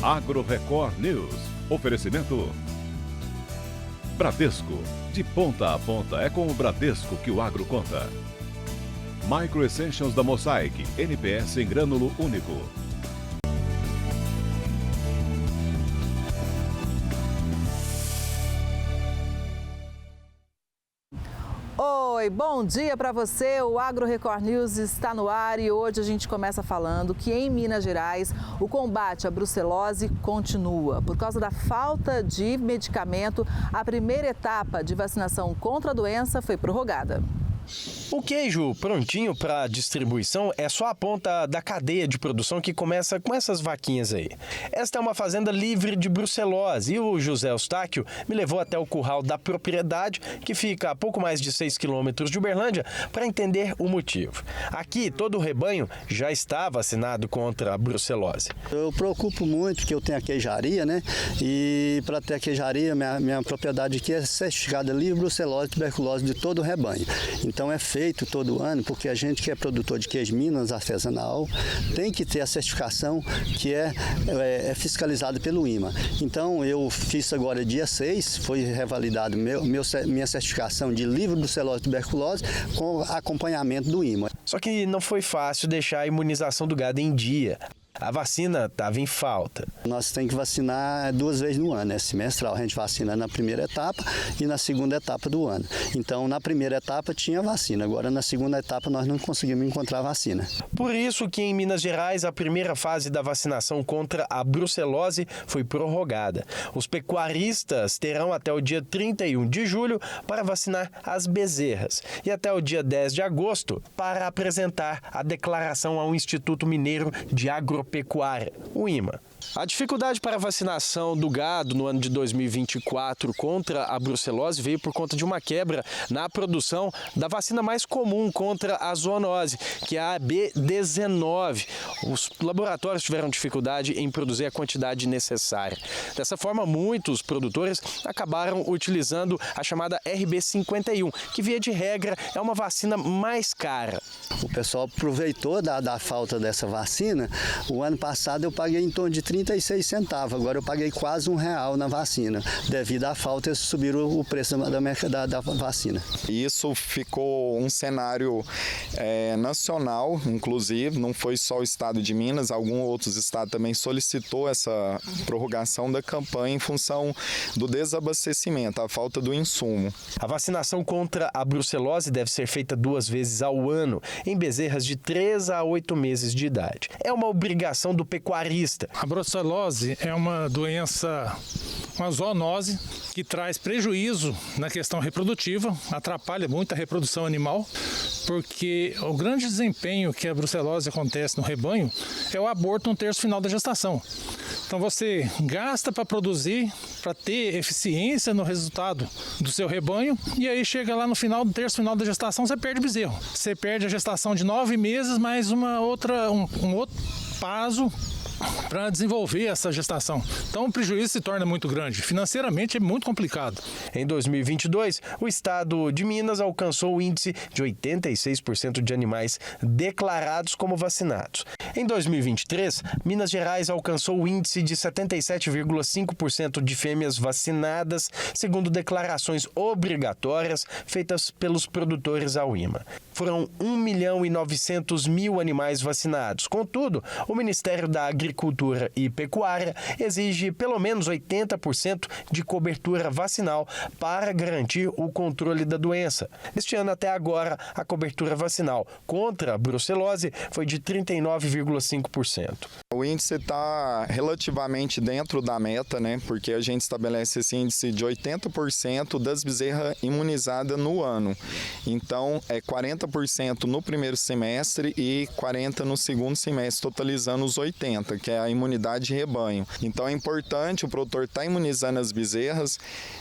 Agro Record News. Oferecimento Bradesco. De ponta a ponta é com o Bradesco que o agro conta. Micro Essentials da Mosaic. NPS em grânulo único. Oi, bom dia para você. O Agro Record News está no ar e hoje a gente começa falando que em Minas Gerais o combate à brucelose continua. Por causa da falta de medicamento, a primeira etapa de vacinação contra a doença foi prorrogada. O queijo prontinho para distribuição é só a ponta da cadeia de produção que começa com essas vaquinhas aí. Esta é uma fazenda livre de brucelose e o José Eustáquio me levou até o curral da propriedade, que fica a pouco mais de 6 quilômetros de Uberlândia, para entender o motivo. Aqui, todo o rebanho já está vacinado contra a brucelose. Eu preocupo muito porque eu tenho a queijaria, né? E para ter a queijaria, minha propriedade aqui é certificada livre de brucelose e tuberculose de todo o rebanho. Então é feito todo ano, porque a gente que é produtor de queijo Minas artesanal tem que ter a certificação que é fiscalizada pelo IMA. Então eu fiz agora dia 6, foi revalidado minha certificação de livre de brucelose e tuberculose com acompanhamento do IMA. Só que não foi fácil deixar a imunização do gado em dia. A vacina estava em falta. Nós temos que vacinar 2 vezes no ano, semestral. A gente vacina na primeira etapa e na segunda etapa do ano. Então, na primeira etapa tinha vacina, agora na segunda etapa nós não conseguimos encontrar vacina. Por isso que em Minas Gerais a primeira fase da vacinação contra a brucelose foi prorrogada. Os pecuaristas terão até o dia 31 de julho para vacinar as bezerras e até o dia 10 de agosto para apresentar a declaração ao Instituto Mineiro de Agropecuária, o IMA. A dificuldade para a vacinação do gado no ano de 2024 contra a brucelose veio por conta de uma quebra na produção da vacina mais comum contra a zoonose, que é a AB19. Os laboratórios tiveram dificuldade em produzir a quantidade necessária. Dessa forma, muitos produtores acabaram utilizando a chamada RB51, que via de regra é uma vacina mais cara. O pessoal aproveitou da falta dessa vacina. O ano passado eu paguei em torno de 36 centavos, agora eu paguei quase R$1 na vacina. Devido à falta, eles subiram o preço da vacina. Isso ficou um cenário nacional, inclusive, não foi só o estado de Minas, alguns outros estados também solicitou essa prorrogação da campanha em função do desabastecimento, a falta do insumo. A vacinação contra a brucelose deve ser feita 2 vezes ao ano, em bezerras de 3 a 8 meses de idade. É uma obrigação do pecuarista. A brucelose é uma doença, uma zoonose, que traz prejuízo na questão reprodutiva, atrapalha muito a reprodução animal, porque o grande desempenho que a brucelose acontece no rebanho é o aborto no terço final da gestação. Então você gasta para produzir, para ter eficiência no resultado do seu rebanho, e aí chega lá no final do terço final da gestação, você perde o bezerro. Você perde a gestação de 9 meses, mais um outro prazo para desenvolver essa gestação. Então o prejuízo se torna muito grande. Financeiramente é muito complicado. Em 2022, o estado de Minas alcançou o índice de 86% de animais declarados como vacinados. Em 2023, Minas Gerais alcançou o índice de 77,5% de fêmeas vacinadas, segundo declarações obrigatórias feitas pelos produtores ao IMA. Foram 1.900.000 animais vacinados. Contudo, o Ministério da Agricultura e Pecuária exige pelo menos 80% de cobertura vacinal para garantir o controle da doença. Este ano até agora, a cobertura vacinal contra a brucelose foi de 39,5%. O índice está relativamente dentro da meta, né? Porque a gente estabelece esse índice de 80% das bezerras imunizadas no ano. Então, é 40% no primeiro semestre e 40% no segundo semestre, totalizando os 80%, que é a imunidade de rebanho. Então, é importante o produtor estar imunizando as bezerras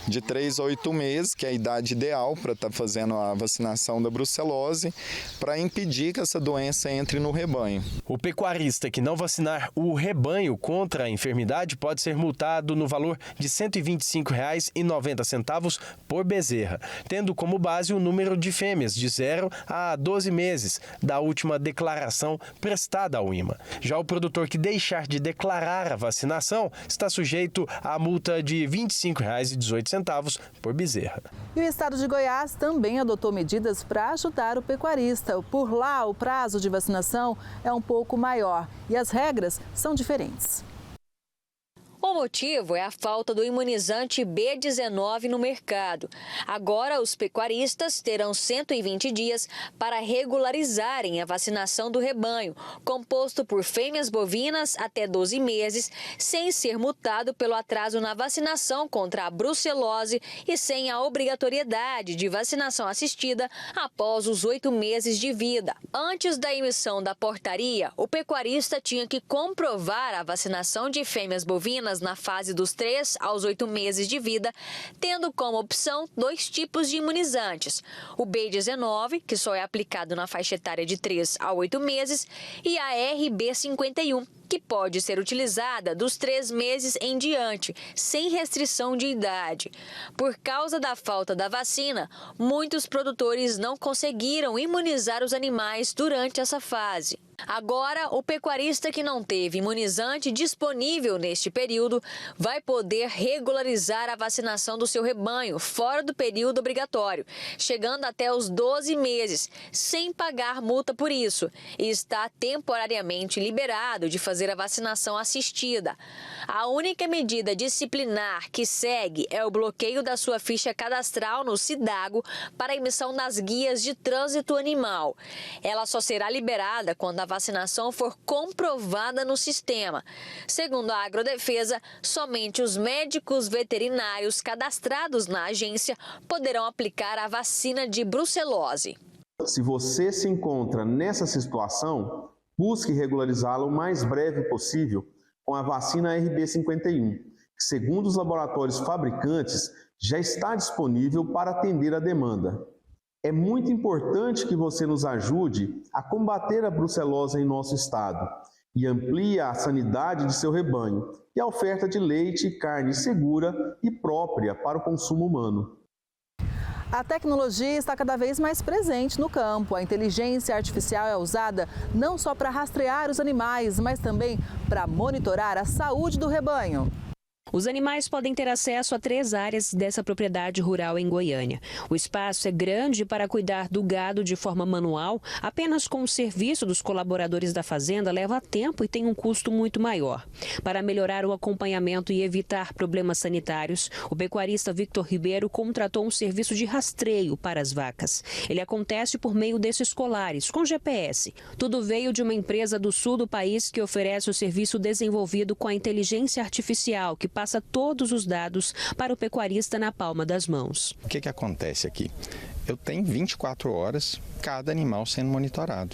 de 3 a 8 meses, que é a idade ideal para estar fazendo a vacinação da brucelose, para impedir que essa doença entre no rebanho. O pecuarista que não vacinar o rebanho contra a enfermidade pode ser multado no valor de R$ 125,90 por bezerra, tendo como base o número de fêmeas de 0 a 12 meses da última declaração prestada ao IMA. Já o produtor que deixar de declarar a vacinação está sujeito à multa de R$ 25,18 por bezerra. E o estado de Goiás também adotou medidas para ajudar o pecuarista. Por lá, o prazo de vacinação é um pouco maior e as regras são diferentes. O motivo é a falta do imunizante B19 no mercado. Agora, os pecuaristas terão 120 dias para regularizarem a vacinação do rebanho, composto por fêmeas bovinas até 12 meses, sem ser multado pelo atraso na vacinação contra a brucelose e sem a obrigatoriedade de vacinação assistida após os 8 meses de vida. Antes da emissão da portaria, o pecuarista tinha que comprovar a vacinação de fêmeas bovinas na fase dos 3 aos 8 meses de vida, tendo como opção 2 tipos de imunizantes: o B19, que só é aplicado na faixa etária de 3 a 8 meses, e a RB51, que pode ser utilizada dos 3 meses em diante, sem restrição de idade. Por causa da falta da vacina, muitos produtores não conseguiram imunizar os animais durante essa fase. Agora, o pecuarista que não teve imunizante disponível neste período vai poder regularizar a vacinação do seu rebanho fora do período obrigatório, chegando até os 12 meses, sem pagar multa por isso, e está temporariamente liberado de fazer a vacinação assistida. A única medida disciplinar que segue é o bloqueio da sua ficha cadastral no Cidago para a emissão das guias de trânsito animal. Ela só será liberada quando a vacinação for comprovada no sistema. Segundo a Agrodefesa, somente os médicos veterinários cadastrados na agência poderão aplicar a vacina de brucelose. Se você se encontra nessa situação, busque regularizá-la o mais breve possível com a vacina RB51, que, segundo os laboratórios fabricantes, já está disponível para atender a demanda. É muito importante que você nos ajude a combater a brucelose em nosso estado e amplie a sanidade de seu rebanho e a oferta de leite e carne segura e própria para o consumo humano. A tecnologia está cada vez mais presente no campo. A inteligência artificial é usada não só para rastrear os animais, mas também para monitorar a saúde do rebanho. Os animais podem ter acesso a 3 áreas dessa propriedade rural em Goiânia. O espaço é grande para cuidar do gado de forma manual, apenas com o serviço dos colaboradores da fazenda leva tempo e tem um custo muito maior. Para melhorar o acompanhamento e evitar problemas sanitários, o pecuarista Victor Ribeiro contratou um serviço de rastreio para as vacas. Ele acontece por meio desses colares, com GPS. Tudo veio de uma empresa do sul do país que oferece o serviço desenvolvido com a inteligência artificial, que passa todos os dados para o pecuarista na palma das mãos. O que acontece aqui? Eu tenho 24 horas cada animal sendo monitorado.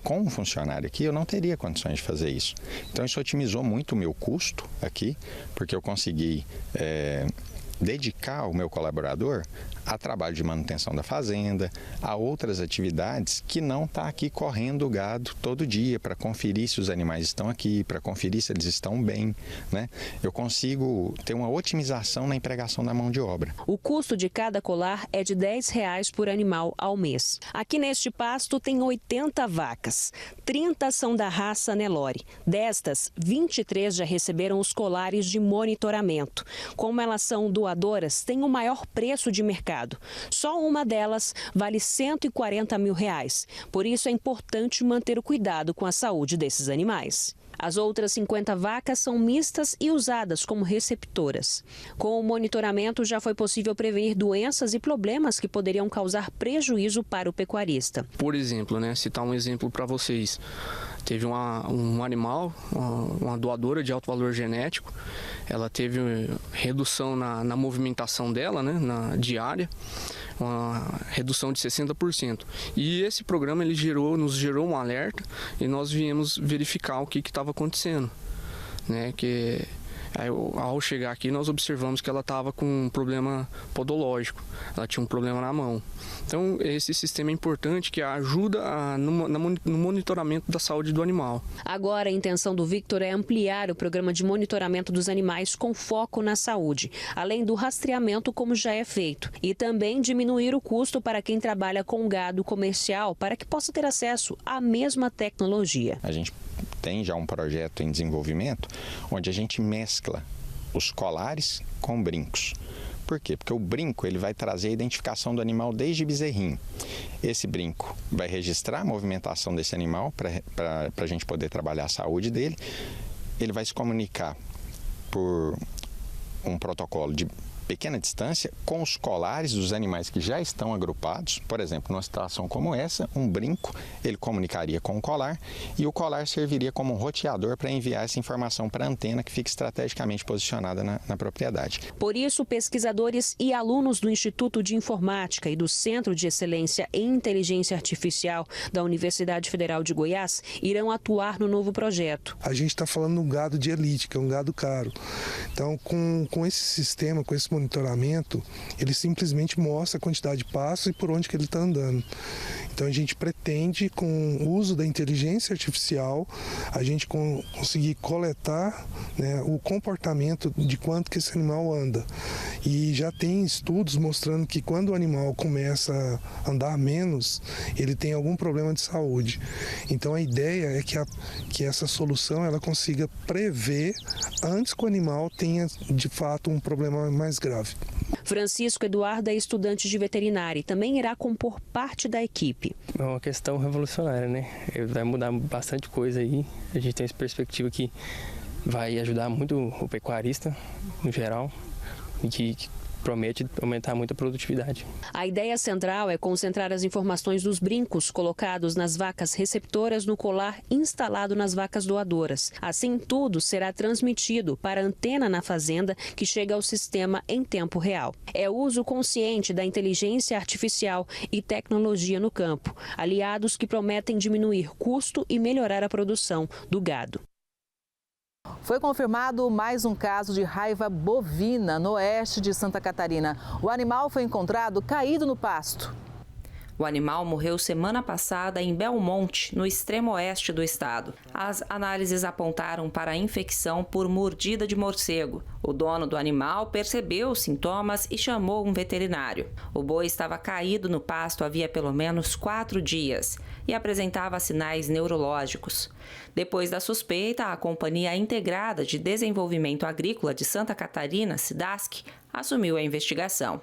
Com um funcionário aqui, eu não teria condições de fazer isso. Então, isso otimizou muito o meu custo aqui, porque eu consegui dedicar o meu colaborador a trabalho de manutenção da fazenda, a outras atividades que não está aqui correndo o gado todo dia para conferir se os animais estão aqui, para conferir se eles estão bem, né? Eu consigo ter uma otimização na empregação da mão de obra. O custo de cada colar é de R$10 por animal ao mês. Aqui neste pasto tem 80 vacas, 30 são da raça Nelore. Destas, 23 já receberam os colares de monitoramento. Como elas são doadoras, têm o maior preço de mercado. Só uma delas vale R$140 mil. Por isso é importante manter o cuidado com a saúde desses animais. As outras 50 vacas são mistas e usadas como receptoras. Com o monitoramento já foi possível prevenir doenças e problemas que poderiam causar prejuízo para o pecuarista. Por exemplo, citar um exemplo para vocês. Teve um animal, uma doadora de alto valor genético, ela teve redução na movimentação dela, na diária, uma redução de 60%. E esse programa nos gerou um alerta e nós viemos verificar o que estava acontecendo. Que Aí, ao chegar aqui, nós observamos que ela estava com um problema podológico, ela tinha um problema na mão. Então, esse sistema é importante que ajuda no monitoramento da saúde do animal. Agora, a intenção do Victor é ampliar o programa de monitoramento dos animais com foco na saúde, além do rastreamento como já é feito, e também diminuir o custo para quem trabalha com gado comercial para que possa ter acesso à mesma tecnologia. A gente tem já um projeto em desenvolvimento onde a gente mescla os colares com brincos. Por quê? Porque o brinco ele vai trazer a identificação do animal desde bezerrinho. Esse brinco vai registrar a movimentação desse animal para a gente poder trabalhar a saúde dele. Ele vai se comunicar por um protocolo de pequena distância com os colares dos animais que já estão agrupados. Por exemplo, numa situação como essa, um brinco, ele comunicaria com o colar e o colar serviria como um roteador para enviar essa informação para a antena que fica estrategicamente posicionada na propriedade. Por isso, pesquisadores e alunos do Instituto de Informática e do Centro de Excelência em Inteligência Artificial da Universidade Federal de Goiás irão atuar no novo projeto. A gente está falando de um gado de elite, que é um gado caro. Então, com esse sistema, com esse monitoramento, ele simplesmente mostra a quantidade de passos e por onde que ele está andando. Então a gente pretende, com o uso da inteligência artificial, a gente conseguir coletar, né, o comportamento de quanto que esse animal anda. E já tem estudos mostrando que quando o animal começa a andar menos, ele tem algum problema de saúde. Então a ideia é que essa solução ela consiga prever antes que o animal tenha de fato um problema mais grave. Francisco Eduardo é estudante de veterinária e também irá compor parte da equipe. É uma questão revolucionária, né? Vai mudar bastante coisa aí. A gente tem essa perspectiva que vai ajudar muito o pecuarista no geral e que promete aumentar muito a produtividade. A ideia central é concentrar as informações dos brincos colocados nas vacas receptoras no colar instalado nas vacas doadoras. Assim, tudo será transmitido para a antena na fazenda que chega ao sistema em tempo real. É o uso consciente da inteligência artificial e tecnologia no campo, aliados que prometem diminuir custo e melhorar a produção do gado. Foi confirmado mais um caso de raiva bovina no oeste de Santa Catarina. O animal foi encontrado caído no pasto. O animal morreu semana passada em Belmonte, no extremo oeste do estado. As análises apontaram para a infecção por mordida de morcego. O dono do animal percebeu os sintomas e chamou um veterinário. O boi estava caído no pasto havia pelo menos 4 dias e apresentava sinais neurológicos. Depois da suspeita, a Companhia Integrada de Desenvolvimento Agrícola de Santa Catarina, SIDASC, assumiu a investigação.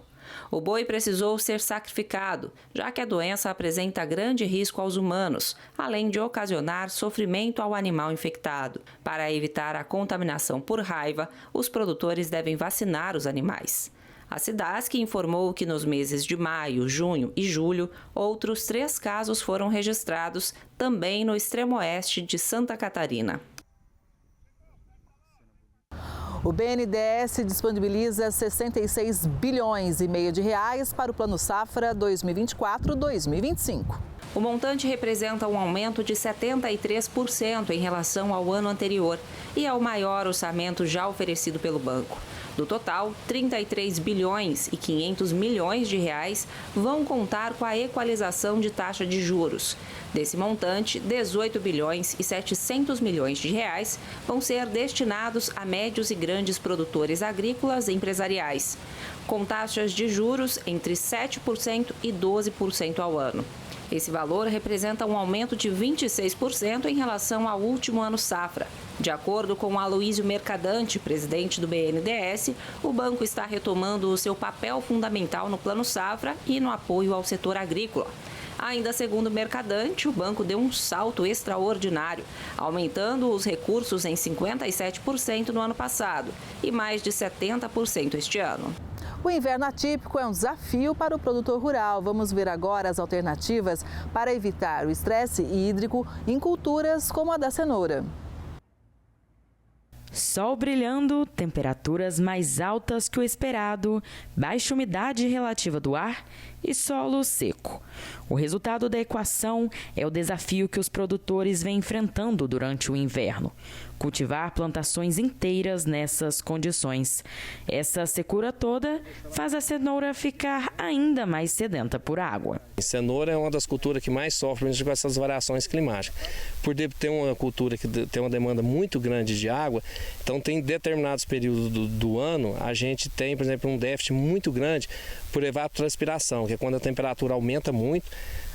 O boi precisou ser sacrificado, já que a doença apresenta grande risco aos humanos, além de ocasionar sofrimento ao animal infectado. Para evitar a contaminação por raiva, os produtores devem vacinar os animais. A SIDASC informou que nos meses de maio, junho e julho, outros 3 casos foram registrados, também no extremo oeste de Santa Catarina. O BNDES disponibiliza 66 bilhões e meio de reais para o Plano Safra 2024-2025. O montante representa um aumento de 73% em relação ao ano anterior e é o maior orçamento já oferecido pelo banco. Do total, 33 bilhões e 500 milhões de reais vão contar com a equalização de taxa de juros. Desse montante, 18 bilhões e 700 milhões de reais vão ser destinados a médios e grandes produtores agrícolas e empresariais, com taxas de juros entre 7% e 12% ao ano. Esse valor representa um aumento de 26% em relação ao último ano safra. De acordo com Aloísio Mercadante, presidente do BNDES, o banco está retomando o seu papel fundamental no Plano Safra e no apoio ao setor agrícola. Ainda segundo o Mercadante, o banco deu um salto extraordinário, aumentando os recursos em 57% no ano passado e mais de 70% este ano. O inverno atípico é um desafio para o produtor rural. Vamos ver agora as alternativas para evitar o estresse hídrico em culturas como a da cenoura. Sol brilhando, temperaturas mais altas que o esperado, baixa umidade relativa do ar e solo seco. O resultado da equação é o desafio que os produtores vêm enfrentando durante o inverno. cultivar plantações inteiras nessas condições. Essa secura toda faz a cenoura ficar ainda mais sedenta por água. A cenoura é uma das culturas que mais sofre com essas variações climáticas. Por ter uma cultura que tem uma demanda muito grande de água, então tem determinados períodos do ano, a gente tem, por exemplo, um déficit muito grande por evapotranspiração, que é quando a temperatura aumenta muito.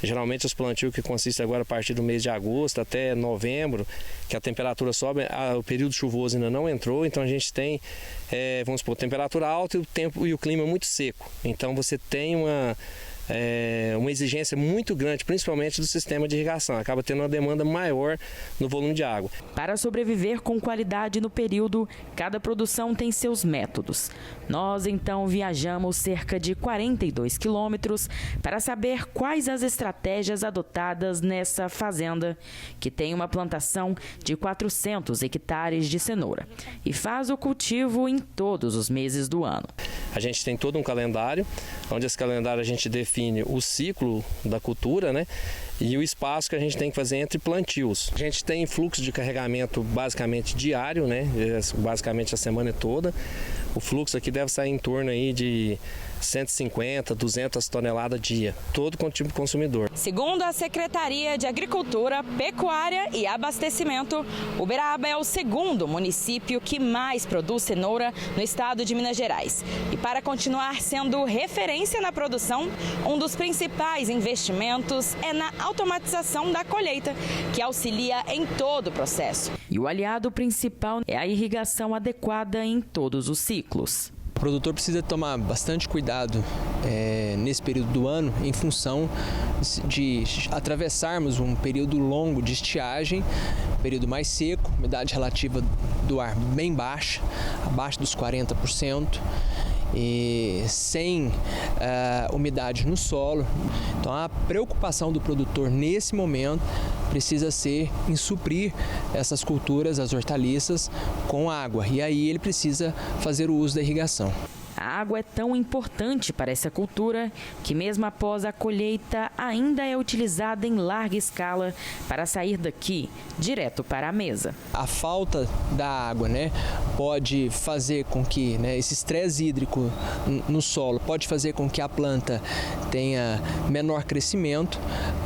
Geralmente os plantios que consistem agora a partir do mês de agosto até novembro, que a temperatura sobe, o período chuvoso ainda não entrou, então a gente tem, vamos supor, temperatura alta e o tempo e o clima muito seco. Então você tem uma exigência muito grande, principalmente do sistema de irrigação. Acaba tendo uma demanda maior no volume de água. Para sobreviver com qualidade no período, cada produção tem seus métodos. Nós, então, viajamos cerca de 42 quilômetros para saber quais as estratégias adotadas nessa fazenda, que tem uma plantação de 400 hectares de cenoura e faz o cultivo em todos os meses do ano. A gente tem todo um calendário, onde esse calendário a gente define o ciclo da cultura, né? E o espaço que a gente tem que fazer entre plantios. A gente tem fluxo de carregamento basicamente diário, né? Basicamente a semana toda. O fluxo aqui deve sair em torno aí de 150, 200 toneladas dia, todo tipo consumidor. Segundo a Secretaria de Agricultura, Pecuária e Abastecimento, Uberaba é o segundo município que mais produz cenoura no estado de Minas Gerais. E para continuar sendo referência na produção, um dos principais investimentos é na automatização da colheita, que auxilia em todo o processo. E o aliado principal é a irrigação adequada em todos os ciclos. O produtor precisa tomar bastante cuidado nesse período do ano em função de atravessarmos um período longo de estiagem, período mais seco, umidade relativa do ar bem baixa, abaixo dos 40%. E sem umidade no solo. Então a preocupação do produtor nesse momento precisa ser em suprir essas culturas, as hortaliças, com água. E aí ele precisa fazer o uso da irrigação. A água é tão importante para essa cultura que mesmo após a colheita ainda é utilizada em larga escala para sair daqui direto para a mesa. A falta da água, pode fazer com que esse estresse hídrico no solo pode fazer com que a planta tenha menor crescimento,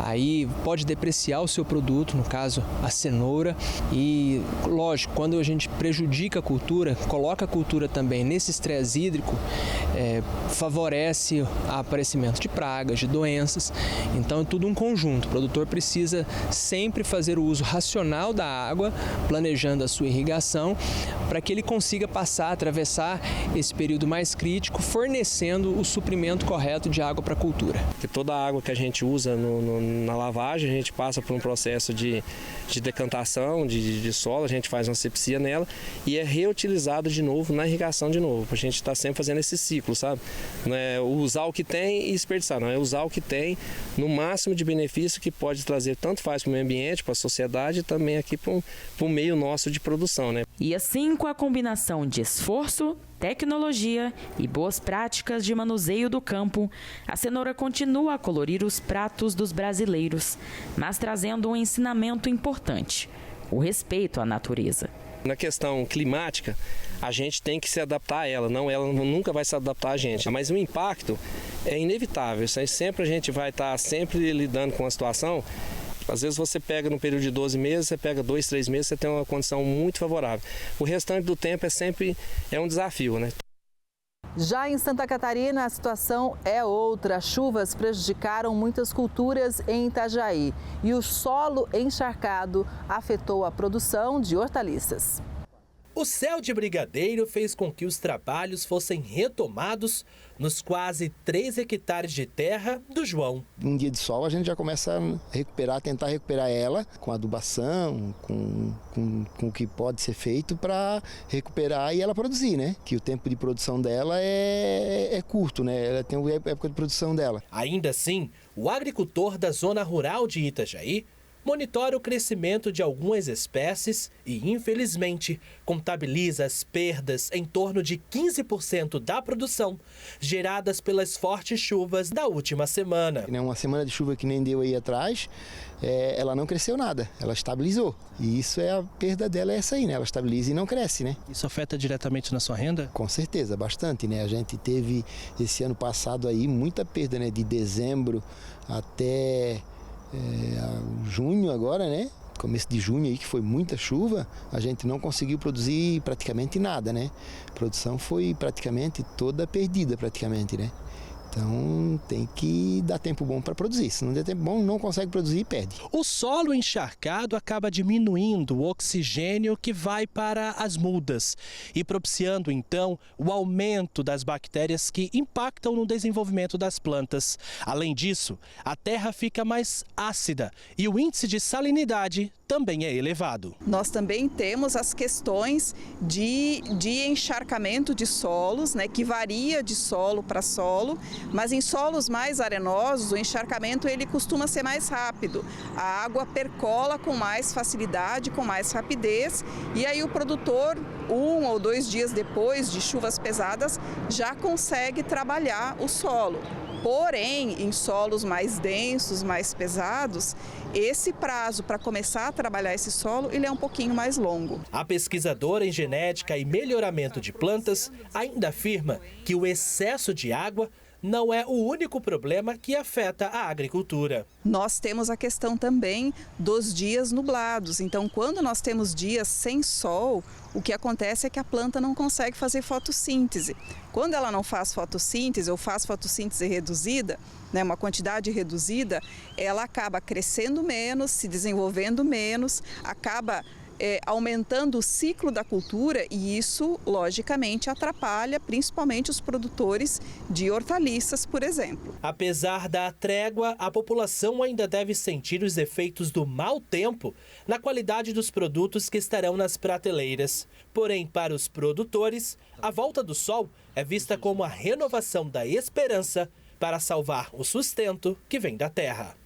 aí pode depreciar o seu produto, no caso a cenoura. E lógico, quando a gente prejudica a cultura, coloca a cultura também nesse estresse hídrico, favorece o aparecimento de pragas, de doenças. Então é tudo um conjunto. O produtor precisa sempre fazer o uso racional da água, planejando a sua irrigação, para que ele consiga atravessar esse período mais crítico, fornecendo o suprimento correto de água para a cultura. Porque toda a água que a gente usa na lavagem, a gente passa por um processo de decantação de solo, a gente faz uma asepsia nela e é reutilizado de novo na irrigação de novo. A gente está sempre fazendo esse ciclo, sabe? Não é usar o que tem e desperdiçar, não é usar o que tem no máximo de benefício que pode trazer, tanto faz para o meio ambiente, para a sociedade e também aqui para o meio nosso de produção, né? E assim, com a combinação de esforço, tecnologia e boas práticas de manuseio do campo, a cenoura continua a colorir os pratos dos brasileiros, mas trazendo um ensinamento importante: o respeito à natureza. Na questão climática, a gente tem que se adaptar a ela, ela nunca vai se adaptar a gente. Mas o impacto é inevitável, sempre a gente vai estar sempre lidando com a situação. Às vezes você pega no período de 12 meses, você pega 2, 3 meses, você tem uma condição muito favorável. O restante do tempo é um desafio, né? Já em Santa Catarina, a situação é outra. As chuvas prejudicaram muitas culturas em Itajaí e o solo encharcado afetou a produção de hortaliças. O céu de brigadeiro fez com que os trabalhos fossem retomados nos quase 3 hectares de terra do João. Um dia de sol a gente já começa a tentar recuperar ela com adubação, com o que pode ser feito para recuperar e ela produzir, né? Que o tempo de produção dela é curto, né? Ela tem a época de produção dela. Ainda assim, o agricultor da zona rural de Itajaí monitora o crescimento de algumas espécies e, infelizmente, contabiliza as perdas em torno de 15% da produção geradas pelas fortes chuvas da última semana. Uma semana de chuva que nem deu aí atrás, ela não cresceu nada, ela estabilizou. E isso é a perda dela, é essa aí, né? Ela estabiliza e não cresce, né? Isso afeta diretamente na sua renda? Com certeza, bastante, né? A gente teve esse ano passado aí muita perda, né? De dezembro até junho agora, né? Começo de junho aí, que foi muita chuva, a gente não conseguiu produzir praticamente nada, né? A produção foi praticamente toda perdida, praticamente, né? Então tem que dar tempo bom para produzir. Se não der tempo bom, não consegue produzir e perde. O solo encharcado acaba diminuindo o oxigênio que vai para as mudas e propiciando então o aumento das bactérias que impactam no desenvolvimento das plantas. Além disso, a terra fica mais ácida e o índice de salinidade também é elevado. Nós também temos as questões de encharcamento de solos, né, que varia de solo para solo, mas em solos mais arenosos o encharcamento ele costuma ser mais rápido. A água percola com mais facilidade, com mais rapidez, e aí o produtor, 1 ou 2 dias depois de chuvas pesadas, já consegue trabalhar o solo. Porém, em solos mais densos, mais pesados, esse prazo para começar a trabalhar esse solo ele é um pouquinho mais longo. A pesquisadora em genética e melhoramento de plantas ainda afirma que o excesso de água não é o único problema que afeta a agricultura. Nós temos a questão também dos dias nublados. Então, quando nós temos dias sem sol, o que acontece é que a planta não consegue fazer fotossíntese. Quando ela não faz fotossíntese ou faz fotossíntese reduzida, né, uma quantidade reduzida, ela acaba crescendo menos, se desenvolvendo menos, acaba aumentando o ciclo da cultura e isso, logicamente, atrapalha principalmente os produtores de hortaliças, por exemplo. Apesar da trégua, a população ainda deve sentir os efeitos do mau tempo na qualidade dos produtos que estarão nas prateleiras. Porém, para os produtores, a volta do sol é vista como a renovação da esperança para salvar o sustento que vem da terra.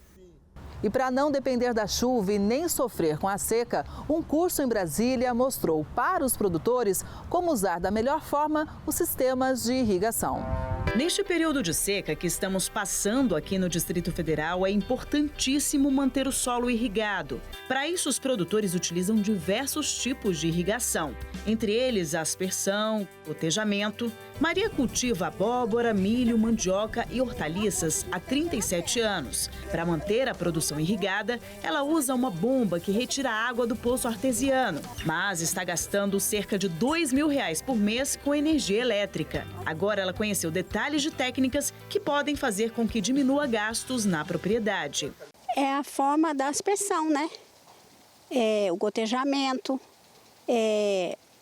E para não depender da chuva e nem sofrer com a seca, um curso em Brasília mostrou para os produtores como usar da melhor forma os sistemas de irrigação. Neste período de seca que estamos passando aqui no Distrito Federal, é importantíssimo manter o solo irrigado. Para isso, os produtores utilizam diversos tipos de irrigação, entre eles aspersão, gotejamento. Maria cultiva abóbora, milho, mandioca e hortaliças há 37 anos. Para manter a produção irrigada, ela usa uma bomba que retira a água do poço artesiano, mas está gastando cerca de R$2.000 por mês com energia elétrica. Agora ela conheceu detalhes de técnicas que podem fazer com que diminua gastos na propriedade. É a forma da aspersão, né? O gotejamento,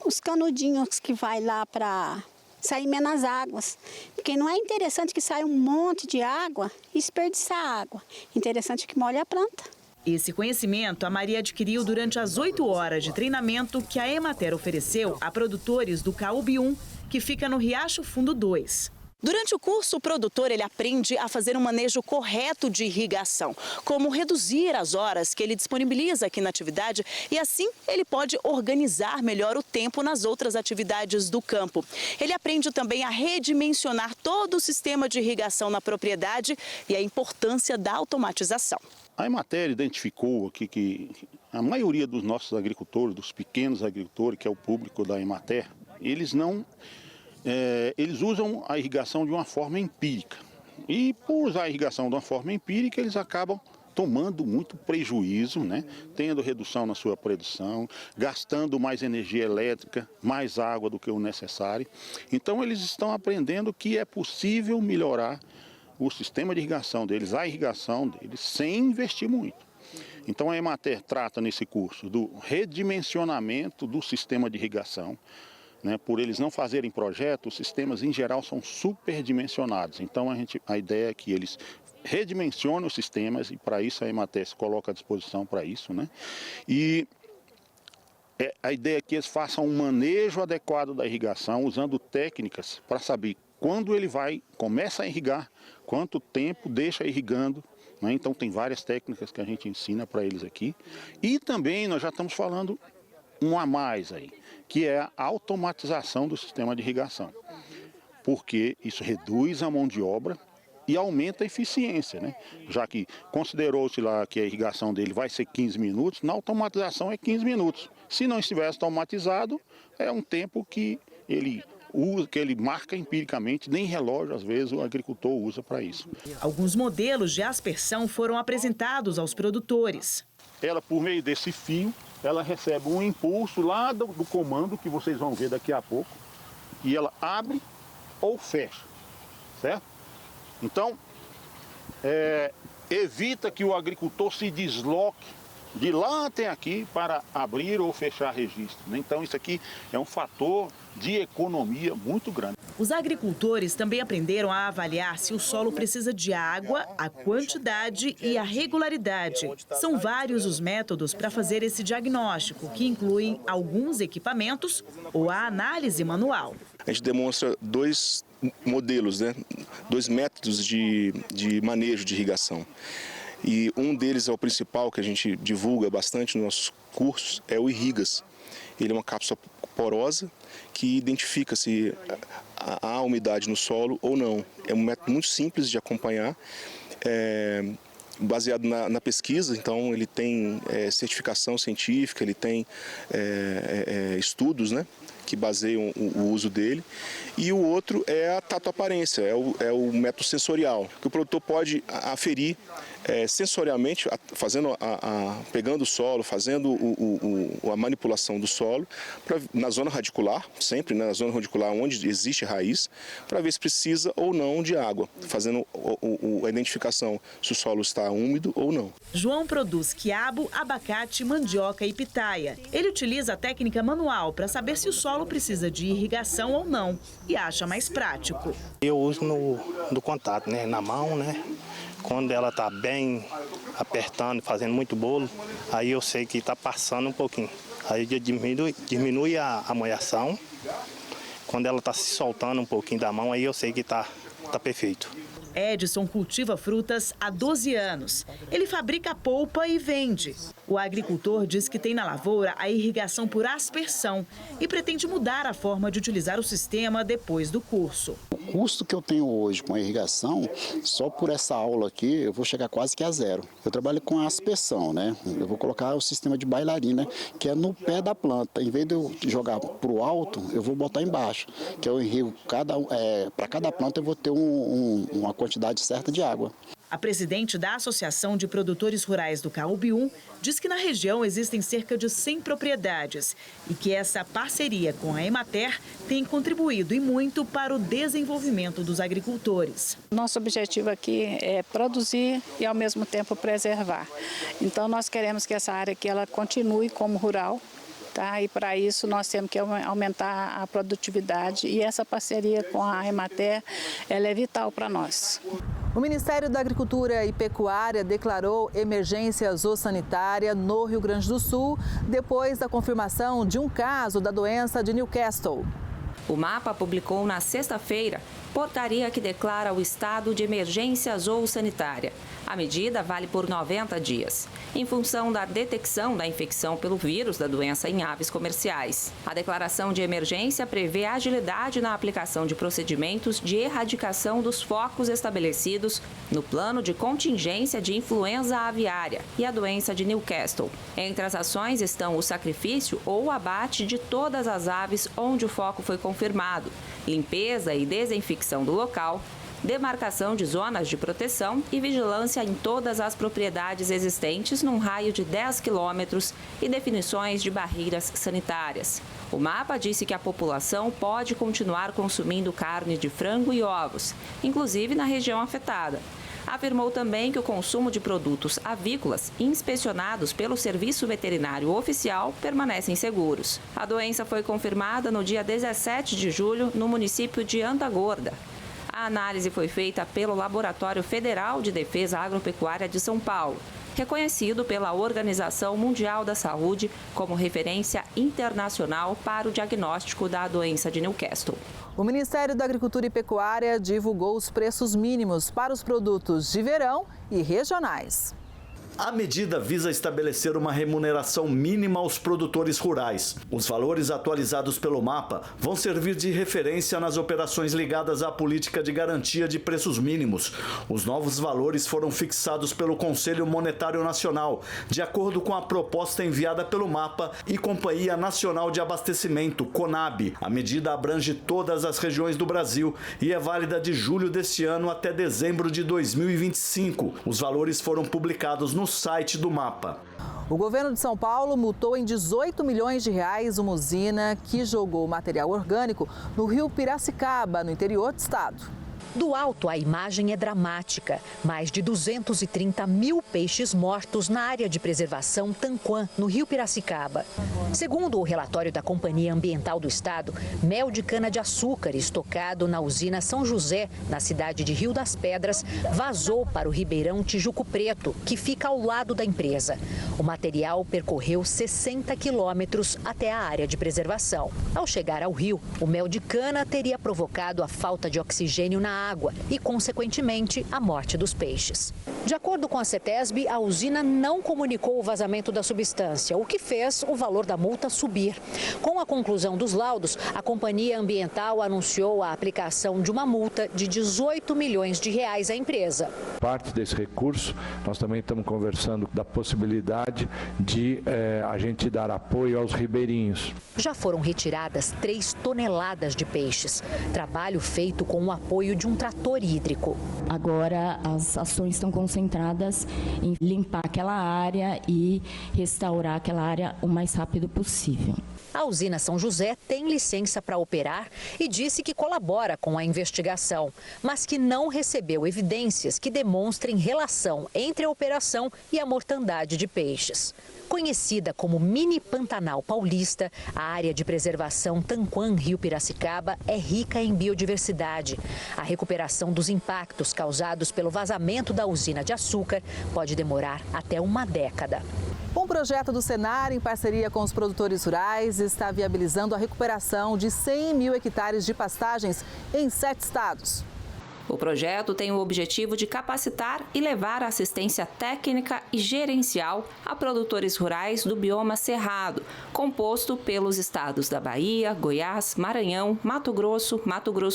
os canudinhos que vai lá para sair menos águas, porque não é interessante que saia um monte de água e desperdiçar água. Interessante que molhe a planta. Esse conhecimento a Maria adquiriu durante as 8 horas de treinamento que a Emater ofereceu a produtores do Caúbi 1, que fica no Riacho Fundo 2. Durante o curso, o produtor aprende a fazer um manejo correto de irrigação, como reduzir as horas que ele disponibiliza aqui na atividade e assim ele pode organizar melhor o tempo nas outras atividades do campo. Ele aprende também a redimensionar todo o sistema de irrigação na propriedade e a importância da automatização. A Emater identificou aqui que a maioria dos nossos agricultores, dos pequenos agricultores, que é o público da Emater, eles usam a irrigação de uma forma empírica. E por usar a irrigação de uma forma empírica, eles acabam tomando muito prejuízo, né? Tendo redução na sua produção, gastando mais energia elétrica, mais água do que o necessário. Então eles estão aprendendo que é possível melhorar o sistema de irrigação deles, a irrigação deles, sem investir muito. Então a Emater trata nesse curso do redimensionamento do sistema de irrigação. Por eles não fazerem projeto, os sistemas em geral são superdimensionados. Então a ideia é que eles redimensionam os sistemas e para isso a Emater se coloca à disposição para isso. E a ideia é que eles façam um manejo adequado da irrigação, usando técnicas para saber quando ele começa a irrigar, quanto tempo deixa irrigando, né? Então tem várias técnicas que a gente ensina para eles aqui. E também nós já estamos falando um a mais aí, que é a automatização do sistema de irrigação. Porque isso reduz a mão de obra e aumenta a eficiência, né? Já que considerou-se lá que a irrigação dele vai ser 15 minutos, na automatização é 15 minutos. Se não estivesse automatizado, é um tempo que ele usa, que ele marca empiricamente, nem relógio às vezes o agricultor usa para isso. Alguns modelos de aspersão foram apresentados aos produtores. Ela, por meio desse fio, ela recebe um impulso lá do comando que vocês vão ver daqui a pouco, e ela abre ou fecha, certo? Então, evita que o agricultor se desloque de lá até aqui para abrir ou fechar registro. Então, isso aqui é um fator de economia muito grande. Os agricultores também aprenderam a avaliar se o solo precisa de água, a quantidade e a regularidade. São vários os métodos para fazer esse diagnóstico, que incluem alguns equipamentos ou a análise manual. A gente demonstra dois modelos, né? 2 métodos de manejo de irrigação. E um deles é o principal, que a gente divulga bastante nos nossos cursos, é o Irrigas. Ele é uma cápsula porosa que identifica se há umidade no solo ou não. É um método muito simples de acompanhar, baseado na pesquisa, então ele tem certificação científica, ele tem estudos, né, que baseiam o uso dele. E o outro é a tatoaparência, é o método sensorial, que o produtor pode aferir sensorialmente, pegando o solo, fazendo a manipulação do solo na zona radicular, sempre, né, na zona radicular onde existe raiz, para ver se precisa ou não de água, fazendo a identificação se o solo está úmido ou não. João produz quiabo, abacate, mandioca e pitaia. Ele utiliza a técnica manual para saber se o solo precisa de irrigação ou não e acha mais prático. Eu uso no contato, né, na mão, né? Quando ela está bem apertando, fazendo muito bolo, aí eu sei que está passando um pouquinho. Aí eu diminui a molhação. Quando ela está se soltando um pouquinho da mão, aí eu sei que está perfeito. Edson cultiva frutas há 12 anos. Ele fabrica polpa e vende. O agricultor diz que tem na lavoura a irrigação por aspersão e pretende mudar a forma de utilizar o sistema depois do curso. O custo que eu tenho hoje com a irrigação, só por essa aula aqui, eu vou chegar quase que a zero. Eu trabalho com a aspersão, né? Eu vou colocar o sistema de bailarina, que é no pé da planta. Em vez de eu jogar para o alto, eu vou botar embaixo, que eu irrigo para cada planta eu vou ter uma quantidade certa de água. A presidente da Associação de Produtores Rurais do Caúbium diz que na região existem cerca de 100 propriedades e que essa parceria com a Emater tem contribuído e muito para o desenvolvimento dos agricultores. Nosso objetivo aqui é produzir e ao mesmo tempo preservar. Então nós queremos que essa área aqui ela continue como rural. Tá? E para isso nós temos que aumentar a produtividade e essa parceria com a Emater ela é vital para nós. O Ministério da Agricultura e Pecuária declarou emergência zoossanitária no Rio Grande do Sul depois da confirmação de um caso da doença de Newcastle. O MAPA publicou na sexta-feira portaria que declara o estado de emergência zoossanitária. A medida vale por 90 dias, em função da detecção da infecção pelo vírus da doença em aves comerciais. A declaração de emergência prevê agilidade na aplicação de procedimentos de erradicação dos focos estabelecidos no plano de contingência de influenza aviária e a doença de Newcastle. Entre as ações estão o sacrifício ou o abate de todas as aves onde o foco foi confirmado, limpeza e desinfecção do local, demarcação de zonas de proteção e vigilância em todas as propriedades existentes num raio de 10 quilômetros e definições de barreiras sanitárias. O MAPA disse que a população pode continuar consumindo carne de frango e ovos, inclusive na região afetada. Afirmou também que o consumo de produtos avícolas inspecionados pelo Serviço Veterinário Oficial permanecem seguros. A doença foi confirmada no dia 17 de julho no município de Antagorda. A análise foi feita pelo Laboratório Federal de Defesa Agropecuária de São Paulo. reconhecido pela Organização Mundial da Saúde como referência internacional para o diagnóstico da doença de Newcastle. O Ministério da Agricultura e Pecuária divulgou os preços mínimos para os produtos de verão e regionais. A medida visa estabelecer uma remuneração mínima aos produtores rurais. Os valores atualizados pelo MAPA vão servir de referência nas operações ligadas à política de garantia de preços mínimos. Os novos valores foram fixados pelo Conselho Monetário Nacional, de acordo com a proposta enviada pelo MAPA e Companhia Nacional de Abastecimento, CONAB. A medida abrange todas as regiões do Brasil e é válida de julho deste ano até dezembro de 2025. Os valores foram publicados no site do MAPA. O governo de São Paulo multou em 18 milhões de reais uma usina que jogou material orgânico no rio Piracicaba, no interior do estado. Do alto, a imagem é dramática. Mais de 230 mil peixes mortos na área de preservação Tanquã, no rio Piracicaba. Segundo o relatório da Companhia Ambiental do Estado, mel de cana-de-açúcar estocado na usina São José, na cidade de Rio das Pedras, vazou para o Ribeirão Tijuco Preto, que fica ao lado da empresa. O material percorreu 60 quilômetros até a área de preservação. Ao chegar ao rio, o mel de cana teria provocado a falta de oxigênio na água e, consequentemente, a morte dos peixes. De acordo com a CETESB, a usina não comunicou o vazamento da substância, o que fez o valor da multa subir. Com a conclusão dos laudos, a Companhia Ambiental anunciou a aplicação de uma multa de 18 milhões de reais à empresa. Parte desse recurso, nós também estamos conversando da possibilidade de a gente dar apoio aos ribeirinhos. Já foram retiradas 3 toneladas de peixes, trabalho feito com o apoio de um trator hídrico. Agora as ações estão concentradas em limpar aquela área e restaurar aquela área o mais rápido possível. A usina São José tem licença para operar e disse que colabora com a investigação, mas que não recebeu evidências que demonstrem relação entre a operação e a mortandade de peixes. Conhecida como Mini Pantanal Paulista, a área de preservação Tanquã, Rio Piracicaba, é rica em biodiversidade. A recuperação dos impactos causados pelo vazamento da usina de açúcar pode demorar até uma década. Um projeto do Senar, em parceria com os produtores rurais, está viabilizando a recuperação de 100 mil hectares de pastagens em 7 estados. O projeto tem o objetivo de capacitar e levar assistência técnica e gerencial a produtores rurais do bioma cerrado, composto pelos estados da Bahia, Goiás, Maranhão, Mato Grosso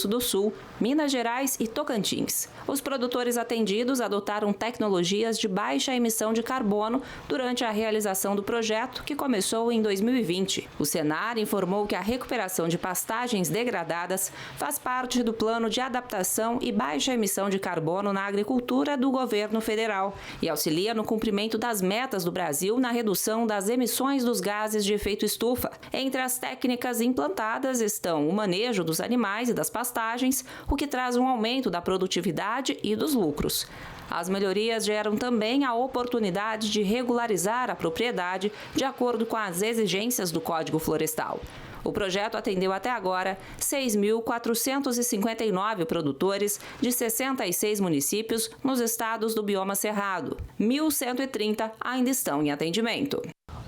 do Sul, Minas Gerais e Tocantins. Os produtores atendidos adotaram tecnologias de baixa emissão de carbono durante a realização do projeto, que começou em 2020. O Senar informou que a recuperação de pastagens degradadas faz parte do plano de adaptação e baixa emissão de carbono na agricultura do governo federal e auxilia no cumprimento das metas do Brasil na redução das emissões dos gases de efeito estufa. Entre as técnicas implantadas estão o manejo dos animais e das pastagens, o que traz um aumento da produtividade e dos lucros. As melhorias geram também a oportunidade de regularizar a propriedade de acordo com as exigências do Código Florestal. O projeto atendeu até agora 6.459 produtores de 66 municípios nos estados do bioma cerrado. 1.130 ainda estão em atendimento.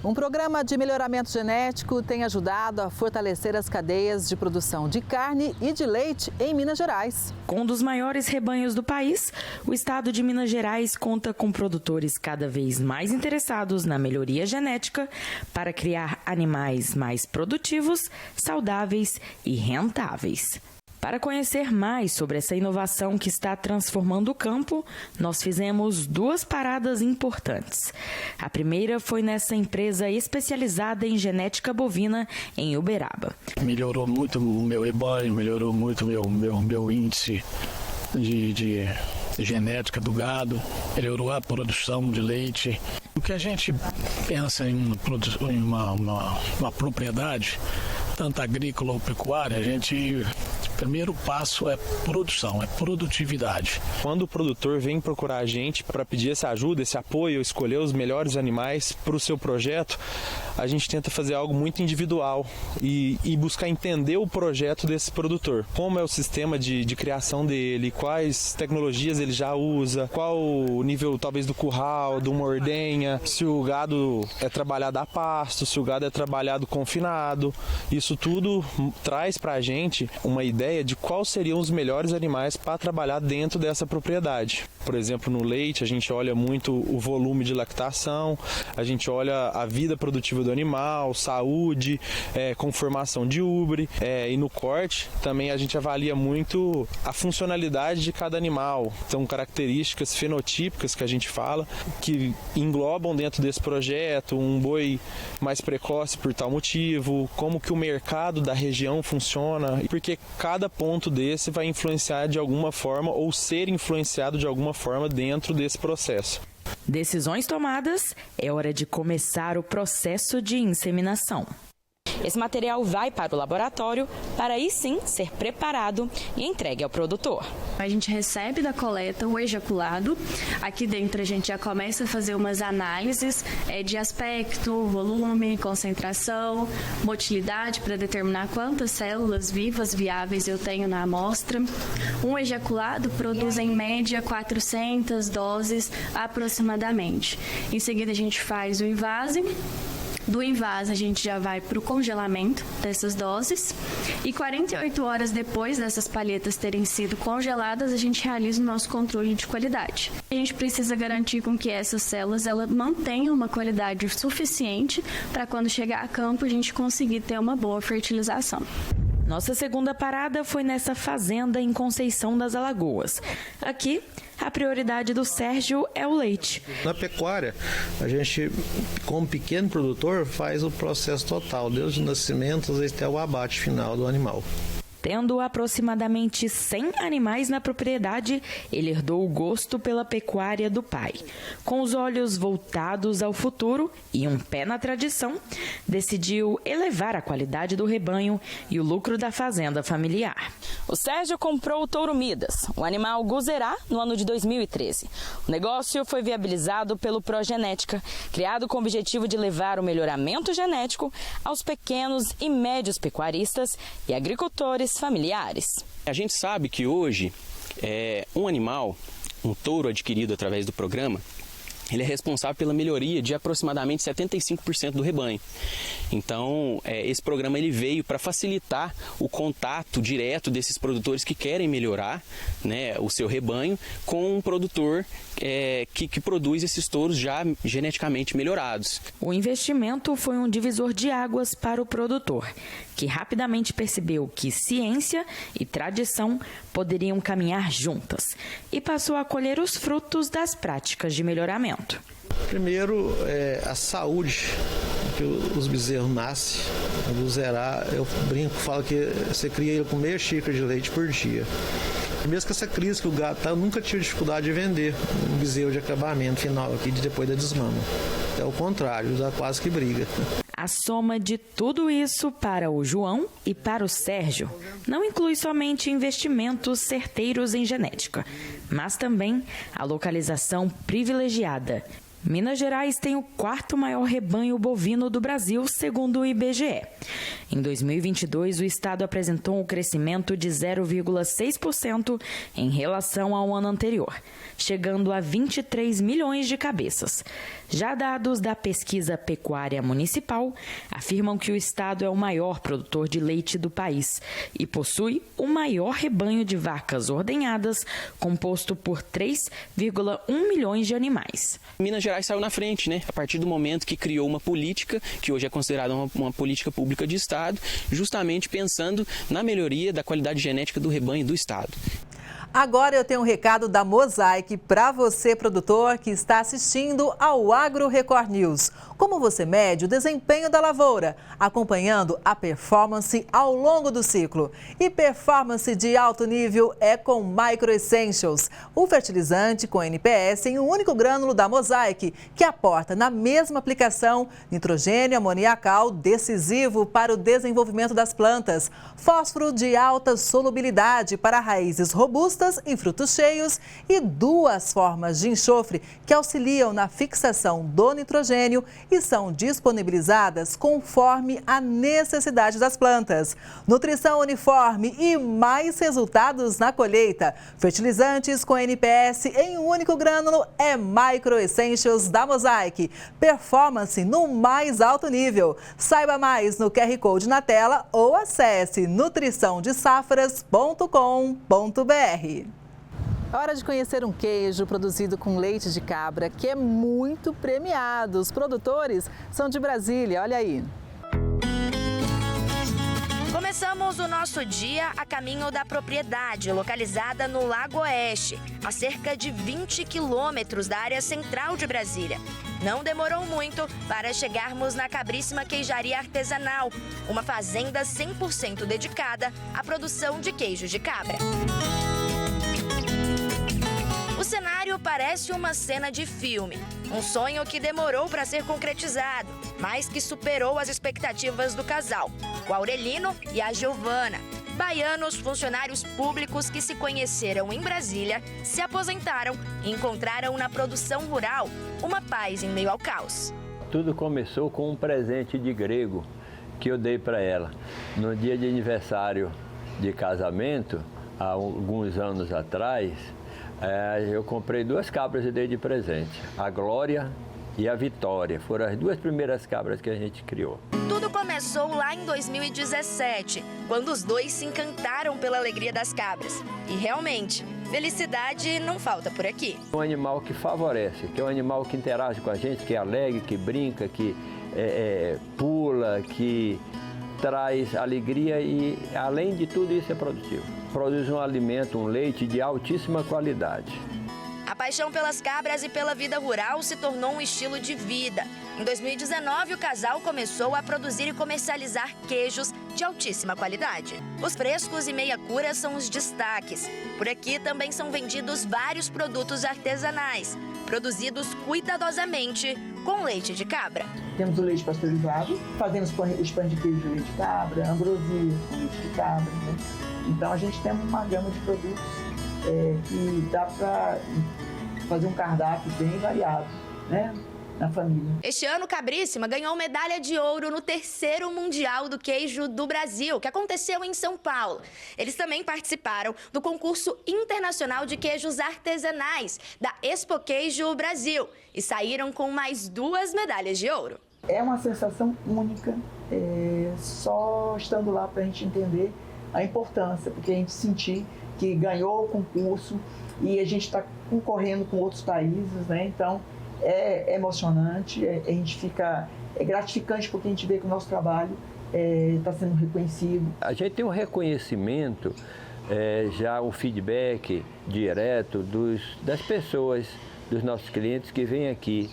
Um programa de melhoramento genético tem ajudado a fortalecer as cadeias de produção de carne e de leite em Minas Gerais. Com um dos maiores rebanhos do país, o estado de Minas Gerais conta com produtores cada vez mais interessados na melhoria genética para criar animais mais produtivos, saudáveis e rentáveis. Para conhecer mais sobre essa inovação que está transformando o campo, nós fizemos 2 paradas importantes. A primeira foi nessa empresa especializada em genética bovina em Uberaba. Melhorou muito o meu rebanho, melhorou muito o meu índice de genética do gado, melhorou a produção de leite. O que a gente pensa em uma propriedade, tanto agrícola ou pecuária, o primeiro passo é produção, é produtividade. Quando o produtor vem procurar a gente para pedir essa ajuda, esse apoio, escolher os melhores animais para o seu projeto, a gente tenta fazer algo muito individual e buscar entender o projeto desse produtor. Como é o sistema de criação dele, quais tecnologias ele já usa, qual o nível talvez do curral, de uma ordenha, se o gado é trabalhado a pasto, se o gado é trabalhado confinado. Isso tudo traz para a gente uma ideia de quais seriam os melhores animais para trabalhar dentro dessa propriedade. Por exemplo, no leite a gente olha muito o volume de lactação, a gente olha a vida produtiva do animal, saúde, conformação de ubre, e no corte também a gente avalia muito a funcionalidade de cada animal. Então, características fenotípicas que a gente fala, que englobam dentro desse projeto, um boi mais precoce por tal motivo, como que o mercado da região funciona, porque cada ponto desse vai influenciar de alguma forma ou ser influenciado de alguma forma dentro desse processo. Decisões tomadas, é hora de começar o processo de inseminação. Esse material vai para o laboratório para aí sim ser preparado e entregue ao produtor. A gente recebe da coleta o ejaculado. Aqui dentro a gente já começa a fazer umas análises de aspecto, volume, concentração, motilidade para determinar quantas células vivas viáveis eu tenho na amostra. Um ejaculado produz em média 400 doses aproximadamente. Em seguida a gente faz o invase. Do invase, a gente já vai para o congelamento dessas doses e 48 horas depois dessas palhetas terem sido congeladas, a gente realiza o nosso controle de qualidade. A gente precisa garantir com que essas células mantenham uma qualidade suficiente para quando chegar a campo a gente conseguir ter uma boa fertilização. Nossa segunda parada foi nessa fazenda em Conceição das Alagoas. Aqui, a prioridade do Sérgio é o leite. Na pecuária, a gente, como pequeno produtor, faz o processo total, desde o nascimento até o abate final do animal. Tendo aproximadamente 100 animais na propriedade, ele herdou o gosto pela pecuária do pai. Com os olhos voltados ao futuro e um pé na tradição, decidiu elevar a qualidade do rebanho e o lucro da fazenda familiar. O Sérgio comprou o touro Midas, o animal Guzerá, no ano de 2013. O negócio foi viabilizado pelo Progenética, criado com o objetivo de levar o melhoramento genético aos pequenos e médios pecuaristas e agricultores familiares. A gente sabe que hoje um animal, um touro adquirido através do programa, ele é responsável pela melhoria de aproximadamente 75% do rebanho. Então, esse programa ele veio para facilitar o contato direto desses produtores que querem melhorar, né, o seu rebanho com um produtor que produz esses touros já geneticamente melhorados. O investimento foi um divisor de águas para o produtor, que rapidamente percebeu que ciência e tradição poderiam caminhar juntas e passou a colher os frutos das práticas de melhoramento. Primeiro, a saúde que os bezerros nascem. O Guzerá, eu brinco, falo que você cria ele com meia xícara de leite por dia. Mesmo com essa crise que o gado está, eu nunca tive dificuldade de vender um bezerro de acabamento final aqui depois da desmama. É o contrário, já quase que briga. A soma de tudo isso para o João e para o Sérgio não inclui somente investimentos certeiros em genética, mas também a localização privilegiada. Minas Gerais tem o 4º maior rebanho bovino do Brasil, segundo o IBGE. Em 2022, o estado apresentou um crescimento de 0,6% em relação ao ano anterior, chegando a 23 milhões de cabeças. Já dados da pesquisa pecuária municipal afirmam que o estado é o maior produtor de leite do país e possui o maior rebanho de vacas ordenhadas, composto por 3,1 milhões de animais. Minas Gerais saiu na frente, né? A partir do momento que criou uma política, que hoje é considerada uma política pública de Estado, justamente pensando na melhoria da qualidade genética do rebanho do Estado. Agora eu tenho um recado da Mosaic para você, produtor, que está assistindo ao Agro Record News. Como você mede o desempenho da lavoura, acompanhando a performance ao longo do ciclo. E performance de alto nível é com Micro Essentials, o fertilizante com NPS em um único grânulo da Mosaic, que aporta na mesma aplicação nitrogênio amoniacal decisivo para o desenvolvimento das plantas, fósforo de alta solubilidade para raízes robustas em frutos cheios e 2 formas de enxofre que auxiliam na fixação do nitrogênio que são disponibilizadas conforme a necessidade das plantas. Nutrição uniforme e mais resultados na colheita. Fertilizantes com NPS em um único grânulo é Micro Essentials da Mosaic. Performance no mais alto nível. Saiba mais no QR Code na tela ou acesse nutriçãodesafras.com.br. Hora de conhecer um queijo produzido com leite de cabra que é muito premiado. Os produtores são de Brasília, olha aí. Começamos o nosso dia a caminho da propriedade, localizada no Lago Oeste, a cerca de 20 quilômetros da área central de Brasília. Não demorou muito para chegarmos na Cabríssima Queijaria Artesanal, uma fazenda 100% dedicada à produção de queijos de cabra. O cenário parece uma cena de filme, um sonho que demorou para ser concretizado, mas que superou as expectativas do casal, o Aurelino e a Giovana, baianos funcionários públicos que se conheceram em Brasília, se aposentaram e encontraram na produção rural uma paz em meio ao caos. Tudo começou com um presente de grego que eu dei para ela. No dia de aniversário de casamento, há alguns anos atrás, eu comprei 2 cabras e dei de presente, a Glória e a Vitória. Foram as 2 primeiras cabras que a gente criou. Tudo começou lá em 2017, quando os dois se encantaram pela alegria das cabras. E realmente, felicidade não falta por aqui. Um animal que favorece, que é um animal que interage com a gente, que é alegre, que brinca, que pula, que traz alegria e, além de tudo isso, é produtivo. Produz um alimento, um leite de altíssima qualidade. A paixão pelas cabras e pela vida rural se tornou um estilo de vida. Em 2019, o casal começou a produzir e comercializar queijos de altíssima qualidade. Os frescos e meia cura são os destaques. Por aqui também são vendidos vários produtos artesanais, produzidos cuidadosamente com leite de cabra. Temos o leite pasteurizado, fazemos os pães de queijo de leite de cabra, ambrosia com leite de cabra, né? Então a gente tem uma gama de produtos que dá para fazer um cardápio bem variado, né, na família. Este ano, Cabríssima ganhou medalha de ouro no 3º Mundial do Queijo do Brasil, que aconteceu em São Paulo. Eles também participaram do concurso internacional de queijos artesanais da Expo Queijo Brasil e saíram com mais 2 medalhas de ouro. É uma sensação única, só estando lá para a gente entender a importância, porque a gente sentir que ganhou o concurso e a gente está concorrendo com outros países, né? Então é emocionante, a gente fica gratificante porque a gente vê que o nosso trabalho está sendo reconhecido. A gente tem um reconhecimento, já um feedback direto das pessoas, dos nossos clientes que vêm aqui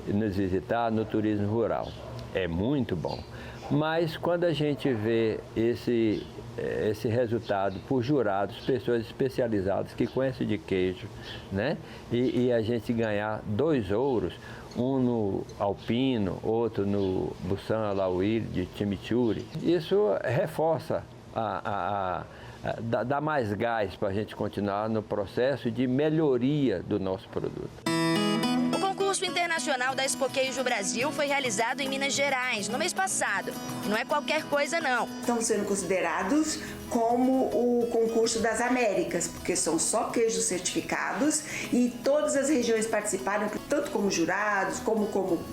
nos visitar no turismo rural. É muito bom. Mas quando a gente vê esse resultado por jurados, pessoas especializadas que conhecem de queijo, né? E a gente ganhar 2 ouros, um no Alpino, outro no Busan Alaouí de Chimichurri. Isso reforça, dá mais gás para a gente continuar no processo de melhoria do nosso produto. O concurso internacional da Expo Queijo Brasil foi realizado em Minas Gerais no mês passado. E não é qualquer coisa, não. Estamos sendo considerados como o concurso das Américas, porque são só queijos certificados e todas as regiões participaram, tanto como jurados, como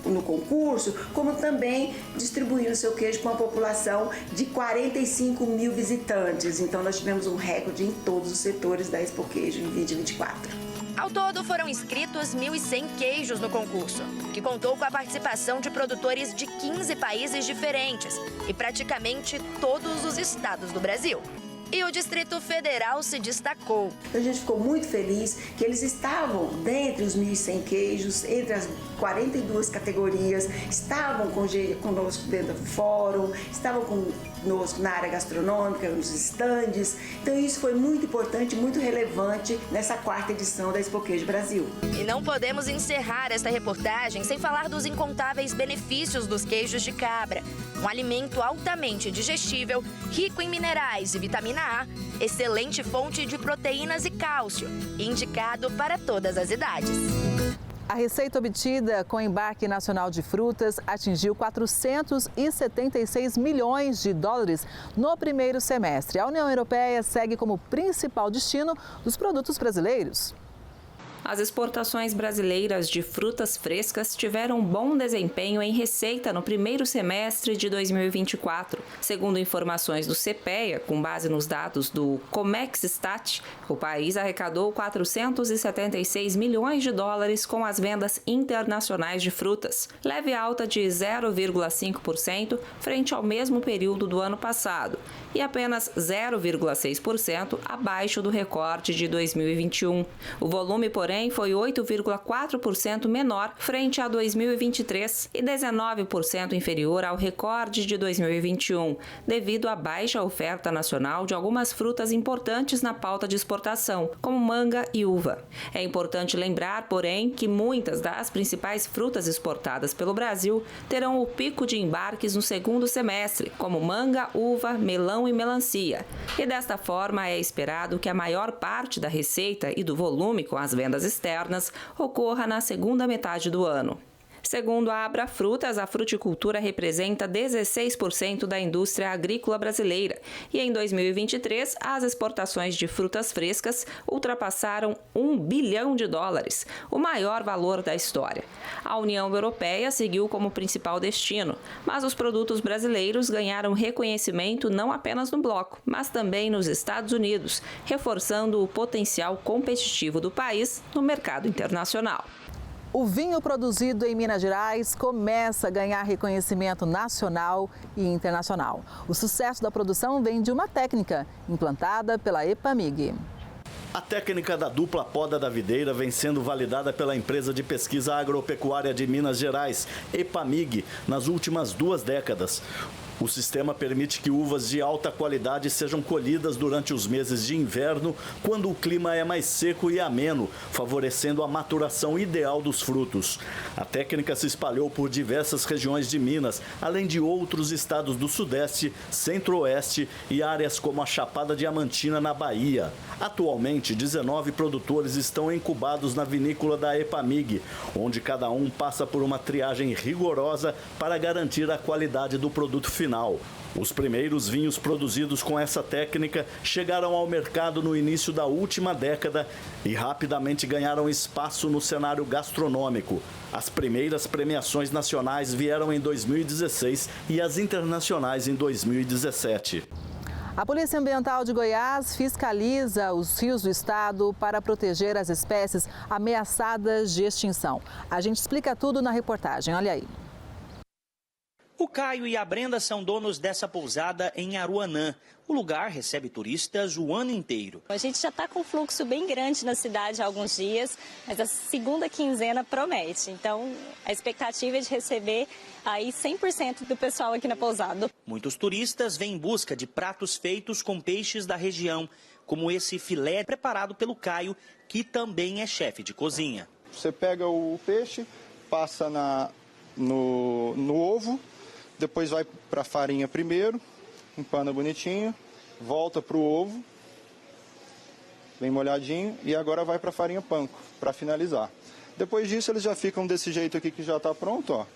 no concurso, como também distribuindo seu queijo com uma população de 45 mil visitantes. Então nós tivemos um recorde em todos os setores da Expo Queijo em 2024. Ao todo, foram inscritos 1.100 queijos no concurso, que contou com a participação de produtores de 15 países diferentes e praticamente todos os estados do Brasil. E o Distrito Federal se destacou. A gente ficou muito feliz que eles estavam dentre os 1.100 queijos, entre as 42 categorias, estavam conosco dentro do fórum, estavam conosco na área gastronômica, nos estandes. Então isso foi muito importante, muito relevante nessa 4ª edição da Expo Queijo Brasil. E não podemos encerrar esta reportagem sem falar dos incontáveis benefícios dos queijos de cabra. Um alimento altamente digestível, rico em minerais e vitamina A, excelente fonte de proteínas e cálcio, indicado para todas as idades. A receita obtida com o embarque nacional de frutas atingiu 476 milhões de dólares no primeiro semestre. A União Europeia segue como principal destino dos produtos brasileiros. As exportações brasileiras de frutas frescas tiveram um bom desempenho em receita no primeiro semestre de 2024. Segundo informações do CPEA, com base nos dados do Comexstat, o país arrecadou 476 milhões de dólares com as vendas internacionais de frutas, leve alta de 0,5% frente ao mesmo período do ano passado e apenas 0,6% abaixo do recorde de 2021. O volume, porém, foi 8,4% menor frente a 2023 e 19% inferior ao recorde de 2021, devido à baixa oferta nacional de algumas frutas importantes na pauta de exportação, como manga e uva. É importante lembrar, porém, que muitas das principais frutas exportadas pelo Brasil terão o pico de embarques no segundo semestre, como manga, uva, melão e melancia. E desta forma é esperado que a maior parte da receita e do volume com as vendas externas ocorra na segunda metade do ano. Segundo a Abra Frutas, a fruticultura representa 16% da indústria agrícola brasileira e em 2023 as exportações de frutas frescas ultrapassaram $1 bilhão, o maior valor da história. A União Europeia seguiu como principal destino, mas os produtos brasileiros ganharam reconhecimento não apenas no bloco, mas também nos Estados Unidos, reforçando o potencial competitivo do país no mercado internacional. O vinho produzido em Minas Gerais começa a ganhar reconhecimento nacional e internacional. O sucesso da produção vem de uma técnica implantada pela EPAMIG. A técnica da dupla poda da videira vem sendo validada pela empresa de pesquisa agropecuária de Minas Gerais, EPAMIG, nas últimas 2 décadas. O sistema permite que uvas de alta qualidade sejam colhidas durante os meses de inverno, quando o clima é mais seco e ameno, favorecendo a maturação ideal dos frutos. A técnica se espalhou por diversas regiões de Minas, além de outros estados do Sudeste, Centro-Oeste e áreas como a Chapada Diamantina, na Bahia. Atualmente, 19 produtores estão incubados na vinícola da EPAMIG, onde cada um passa por uma triagem rigorosa para garantir a qualidade do produto final. Os primeiros vinhos produzidos com essa técnica chegaram ao mercado no início da última década e rapidamente ganharam espaço no cenário gastronômico. As primeiras premiações nacionais vieram em 2016 e as internacionais em 2017. A Polícia Ambiental de Goiás fiscaliza os rios do estado para proteger as espécies ameaçadas de extinção. A gente explica tudo na reportagem, olha aí. O Caio e a Brenda são donos dessa pousada em Aruanã. O lugar recebe turistas o ano inteiro. A gente já está com um fluxo bem grande na cidade há alguns dias, mas a segunda quinzena promete. Então, a expectativa é de receber aí 100% do pessoal aqui na pousada. Muitos turistas vêm em busca de pratos feitos com peixes da região, como esse filé preparado pelo Caio, que também é chefe de cozinha. Você pega o peixe, passa no ovo, depois vai para a farinha primeiro, empana bonitinho, volta para o ovo, bem molhadinho, e agora vai para a farinha panko, para finalizar. Depois disso eles já ficam desse jeito aqui que já está pronto, ó.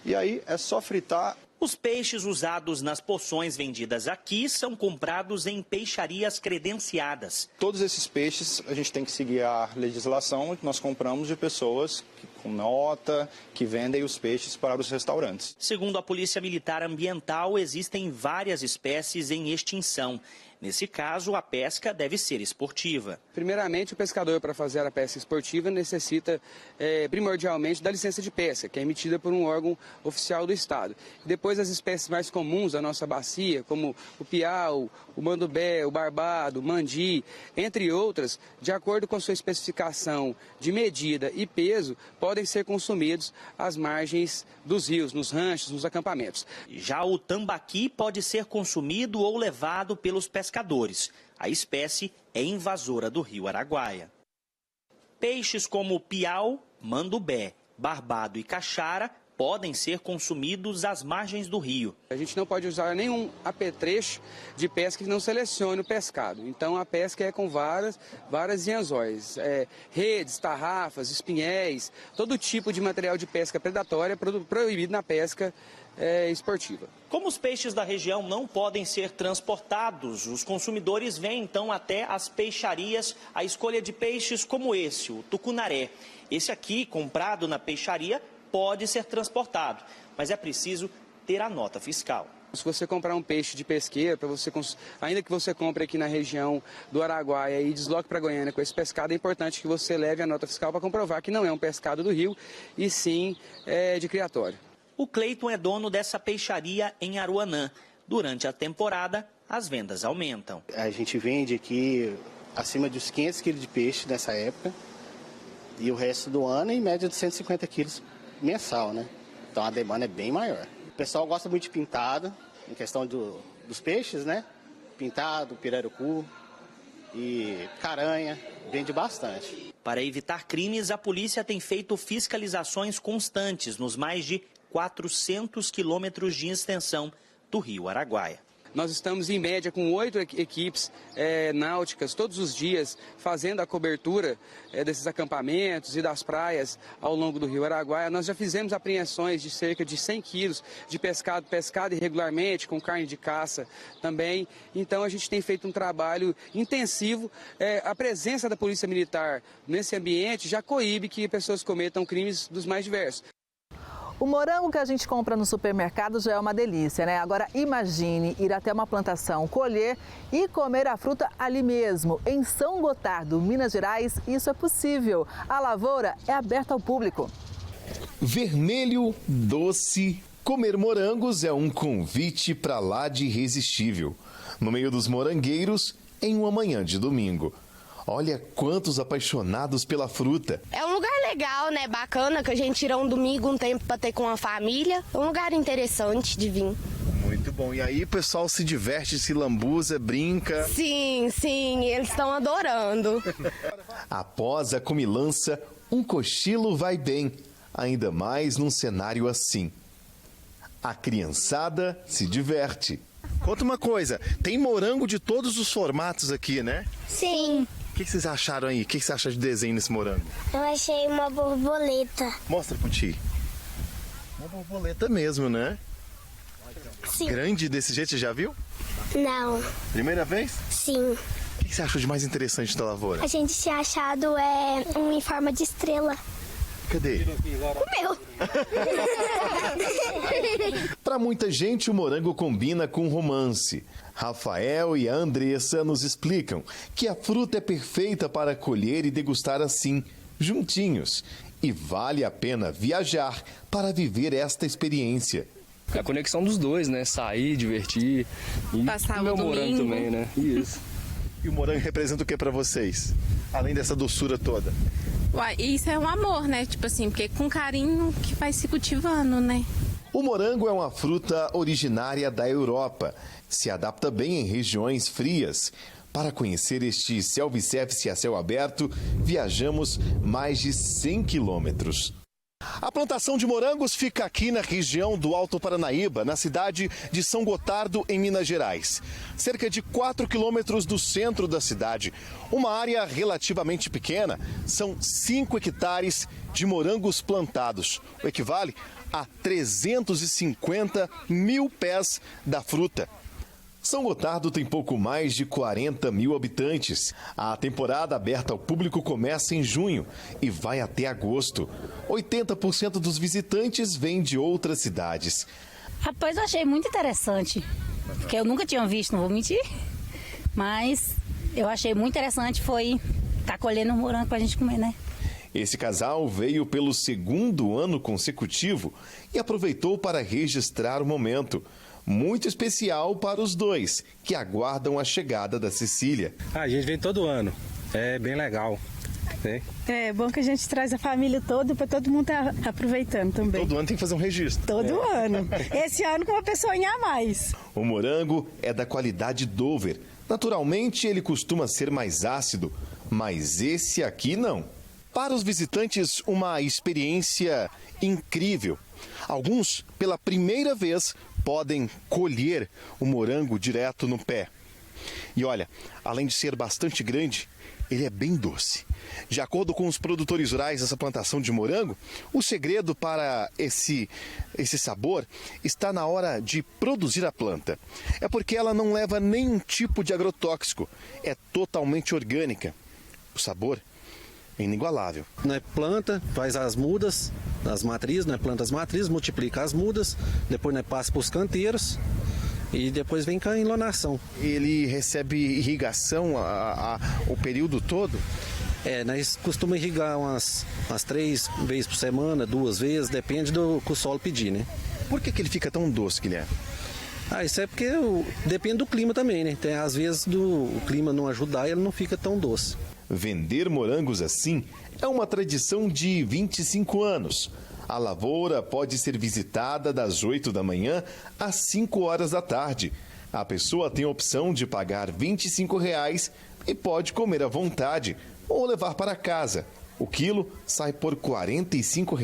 E aí é só fritar. Os peixes usados nas porções vendidas aqui são comprados em peixarias credenciadas. Todos esses peixes a gente tem que seguir a legislação que nós compramos de pessoas com nota, que vendem os peixes para os restaurantes. Segundo a Polícia Militar Ambiental, existem várias espécies em extinção. Nesse caso, a pesca deve ser esportiva. Primeiramente, o pescador, para fazer a pesca esportiva, necessita primordialmente da licença de pesca, que é emitida por um órgão oficial do Estado. Depois, as espécies mais comuns da nossa bacia, como o piau, o mandubé, o barbado, o mandi, entre outras, de acordo com sua especificação de medida e peso, podem ser consumidos às margens dos rios, nos ranchos, nos acampamentos. Já o tambaqui pode ser consumido ou levado pelos pescadores. A espécie é invasora do rio Araguaia. Peixes como piau, mandubé, barbado e caxara podem ser consumidos às margens do rio. A gente não pode usar nenhum apetrecho de pesca que não selecione o pescado. Então a pesca é com várias anzóis, redes, tarrafas, espinhéis, todo tipo de material de pesca predatória proibido na pesca esportiva. Como os peixes da região não podem ser transportados, os consumidores vêm então até as peixarias à escolha de peixes como esse, o tucunaré. Esse aqui, comprado na peixaria, pode ser transportado, mas é preciso ter a nota fiscal. Se você comprar um peixe de pesqueira, ainda que você compre aqui na região do Araguaia e desloque para Goiânia com esse pescado, é importante que você leve a nota fiscal para comprovar que não é um pescado do rio, e sim de criatório. O Cleiton é dono dessa peixaria em Aruanã. Durante a temporada, as vendas aumentam. A gente vende aqui acima dos 500 quilos de peixe nessa época e o resto do ano em média de 150 quilos mensal, né? Então a demanda é bem maior. O pessoal gosta muito de pintado, em questão dos peixes, né? Pintado, pirarucu e caranha, vende bastante. Para evitar crimes, a polícia tem feito fiscalizações constantes nos mais de 400 quilômetros de extensão do rio Araguaia. Nós estamos, em média, com 8 equipes náuticas todos os dias fazendo a cobertura desses acampamentos e das praias ao longo do rio Araguaia. Nós já fizemos apreensões de cerca de 100 quilos de pescado irregularmente, com carne de caça também. Então a gente tem feito um trabalho intensivo. A presença da Polícia Militar nesse ambiente já coíbe que pessoas cometam crimes dos mais diversos. O morango que a gente compra no supermercado já é uma delícia, né? Agora imagine ir até uma plantação, colher e comer a fruta ali mesmo. Em São Gotardo, Minas Gerais, isso é possível. A lavoura é aberta ao público. Vermelho, doce, comer morangos é um convite para lá de irresistível. No meio dos morangueiros, em uma manhã de domingo. Olha quantos apaixonados pela fruta. É um lugar legal, né? Bacana, que a gente tira um domingo, um tempo para ter com a família. É um lugar interessante de vir. Muito bom. E aí o pessoal se diverte, se lambuza, brinca. Sim, eles estão adorando. Após a comilança, um cochilo vai bem. Ainda mais num cenário assim. A criançada se diverte. Conta uma coisa, tem morango de todos os formatos aqui, né? Sim. O que vocês acharam aí? O que você acha de desenho nesse morango? Eu achei uma borboleta. Mostra pro Ti. Uma borboleta mesmo, né? Sim. Grande desse jeito, você já viu? Não. Primeira vez? Sim. O que você achou de mais interessante da lavoura? A gente tinha achado um em forma de estrela. Cadê? Comeu. Para muita gente, o morango combina com romance. Rafael e a Andressa nos explicam que a fruta é perfeita para colher e degustar assim, juntinhos. E vale a pena viajar para viver esta experiência. É a conexão dos dois, né? Sair, divertir e passar comer o morango também, né? Isso. E o morango representa o que para vocês? Além dessa doçura toda. Uai, isso é um amor, né? Tipo assim, porque com carinho que vai se cultivando, né? O morango é uma fruta originária da Europa. Se adapta bem em regiões frias. Para conhecer este self-service a céu aberto, viajamos mais de 100 quilômetros. A plantação de morangos fica aqui na região do Alto Paranaíba, na cidade de São Gotardo, em Minas Gerais. Cerca de 4 quilômetros do centro da cidade. Uma área relativamente pequena, são 5 hectares de morangos plantados. O equivale a 350 mil pés da fruta. São Gotardo tem pouco mais de 40 mil habitantes. A temporada aberta ao público começa em junho e vai até agosto. 80% dos visitantes vêm de outras cidades. Rapaz, eu achei muito interessante, porque eu nunca tinha visto, não vou mentir, mas eu achei muito interessante, foi estar colhendo morango pra gente comer, né? Esse casal veio pelo 2º ano consecutivo e aproveitou para registrar o momento. Muito especial para os dois, que aguardam a chegada da Cecília. A gente vem todo ano, é bem legal. Né? É bom que a gente traz a família toda para todo mundo tá aproveitando também. Todo ano tem que fazer um registro. Todo ano. Esse ano com uma pessoinha a mais. O morango é da qualidade Dover. Naturalmente ele costuma ser mais ácido, mas esse aqui não. Para os visitantes, uma experiência incrível. Alguns, pela primeira vez, podem colher o morango direto no pé. E olha, além de ser bastante grande, ele é bem doce. De acordo com os produtores rurais dessa plantação de morango, o segredo para esse sabor está na hora de produzir a planta. É porque ela não leva nenhum tipo de agrotóxico, é totalmente orgânica. O sabor é inigualável. Planta, faz as mudas, as matrizes, planta as matrizes, multiplica as mudas, depois passa para os canteiros. E depois vem com a enlonação. Ele recebe irrigação o período todo? Nós costumamos irrigar umas 3 vezes por semana, 2 vezes, depende do que o solo pedir, né? Por que ele fica tão doce, Guilherme? Isso é porque depende do clima também, né? Tem, às vezes o clima não ajudar e ele não fica tão doce. Vender morangos assim é uma tradição de 25 anos. A lavoura pode ser visitada das 8 da manhã às 5 horas da tarde. A pessoa tem a opção de pagar R$ 25 e pode comer à vontade ou levar para casa. O quilo sai por R$ 45.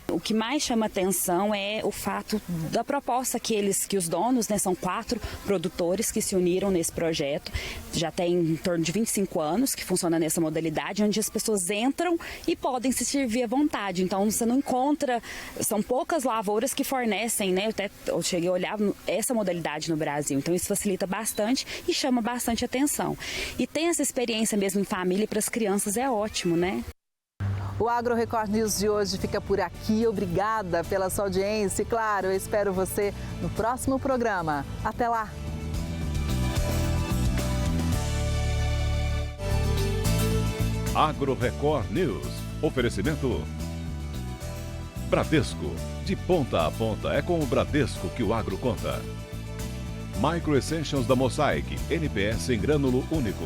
O que mais chama atenção é o fato da proposta que os donos, são 4 produtores que se uniram nesse projeto, já tem em torno de 25 anos que funciona nessa modalidade, onde as pessoas entram e podem se servir à vontade. Então você não encontra, são poucas lavouras que fornecem, eu cheguei a olhar essa modalidade no Brasil, então isso facilita bastante e chama bastante atenção. E tem essa experiência mesmo em família e para as crianças é ótimo, né? O Agro Record News de hoje fica por aqui. Obrigada pela sua audiência e, claro, eu espero você no próximo programa. Até lá! Agro Record News. Oferecimento Bradesco. De ponta a ponta é com o Bradesco que o agro conta. Micro Essentials da Mosaic. NPS em grânulo único.